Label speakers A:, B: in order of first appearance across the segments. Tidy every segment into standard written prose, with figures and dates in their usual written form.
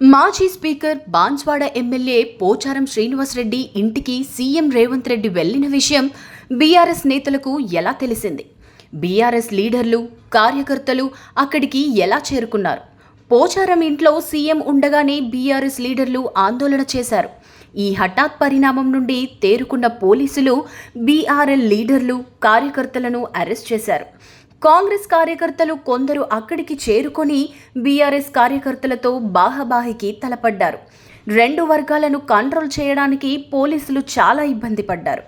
A: మాజీ speaker Banswada MLA Pocharam Srinivasa Reddy ఇంటికి CM Revanth Reddy వెళ్లిన విషయం బీఆర్ఎస్ నేతలకు ఎలా తెలిసింది? బీఆర్ఎస్ లీడర్లు, కార్యకర్తలు అక్కడికి ఎలా చేరుకున్నారు? పోచారం ఇంట్లో సీఎం ఉండగానే బీఆర్ఎస్ లీడర్లు ఆందోళన చేశారు. ఈ హఠాత్ పరిణామం నుండి తేరుకున్న పోలీసులు బీఆర్ఎల్ లీడర్లు, కార్యకర్తలను అరెస్ట్ చేశారు. కాంగ్రెస్ కార్యకర్తలు కొందరు అక్కడికి చేరుకొని బీఆర్ఎస్ కార్యకర్తలతో బాహాబాహికి తలపడ్డారు. రెండు వర్గాలను కంట్రోల్ చేయడానికి పోలీసులు చాలా ఇబ్బంది పడ్డారు.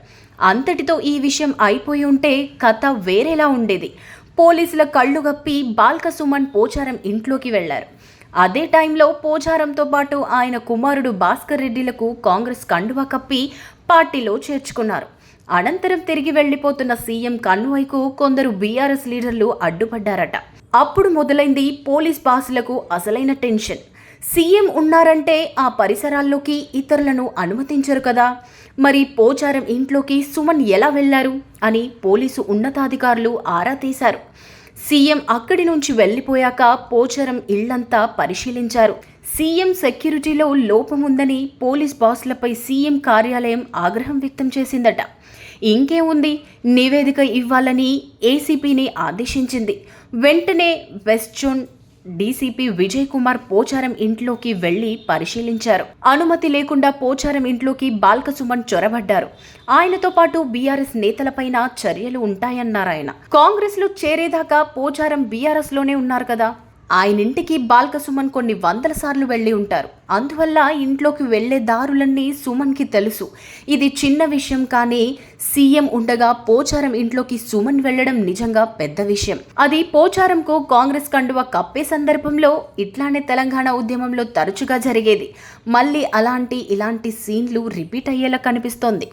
A: అంతటితో ఈ విషయం అయిపోయి ఉంటే కథ వేరేలా ఉండేది. పోలీసుల కళ్ళు గప్పి బాల్క సుమన్ పోచారం ఇంట్లోకి వెళ్లారు. అదే టైంలో పోచారంతో పాటు ఆయన కుమారుడు భాస్కర్ రెడ్డిలకు కాంగ్రెస్ కండువా కప్పి పార్టీలో చేర్చుకున్నారు. అనంతరం తిరిగి వెళ్లిపోతున్న సీఎం కన్వాయ్కు కొందరు బీఆర్ఎస్ లీడర్లు అడ్డుపడ్డారట. అప్పుడు మొదలైంది పోలీస్ బాసులకు అసలైన టెన్షన్. సీఎం ఉన్నారంటే ఆ పరిసరాల్లోకి ఇతరులను అనుమతించరు కదా, మరి పోచారం ఇంట్లోకి సుమన్ ఎలా వెళ్లారు అని పోలీసు ఉన్నతాధికారులు ఆరా తీశారు. సీఎం అక్కడి నుంచి వెళ్లిపోయాక పోచారం ఇళ్లంతా పరిశీలించారు. సీఎం సెక్యూరిటీలో లోపముందని పోలీస్ బాసులపై సీఎం కార్యాలయం ఆగ్రహం వ్యక్తం చేసిందట. ఇంకేముంది, నివేదిక ఇవ్వాలని ఏసీపీని ఆదేశించింది. వెంటనే west zone DCP Vijay Kumar Pocharam ఇంట్లోకి వెళ్లి పరిశీలించారు. అనుమతి లేకుండా పోచారం ఇంట్లోకి బాల్క సుమన్ చొరబడ్డారు. ఆయనతో పాటు బీఆర్ఎస్ నేతలపైన చర్యలు ఉంటాయన్నారాయన. కాంగ్రెస్ లో చేరేదాకా పోచారం బీఆర్ఎస్ లోనే ఉన్నారు కదా, ఆయన ఇంటికి బాల్క సుమన్ కొన్ని వందల సార్లు వెళ్లి ఉంటారు. అందువల్ల ఇంట్లోకి వెళ్లే దారులన్నీ సుమన్కి తెలుసు. ఇది చిన్న విషయం, కానీ సీఎం ఉండగా పోచారం ఇంట్లోకి సుమన్ వెళ్లడం నిజంగా పెద్ద విషయం. అది పోచారంకు కాంగ్రెస్ కండువా కప్పే సందర్భంలో ఇట్లానే తెలంగాణ ఉద్యమంలో తరచుగా జరిగేది. మళ్ళీ ఇలాంటి సీన్లు రిపీట్ అయ్యేలా కనిపిస్తోంది.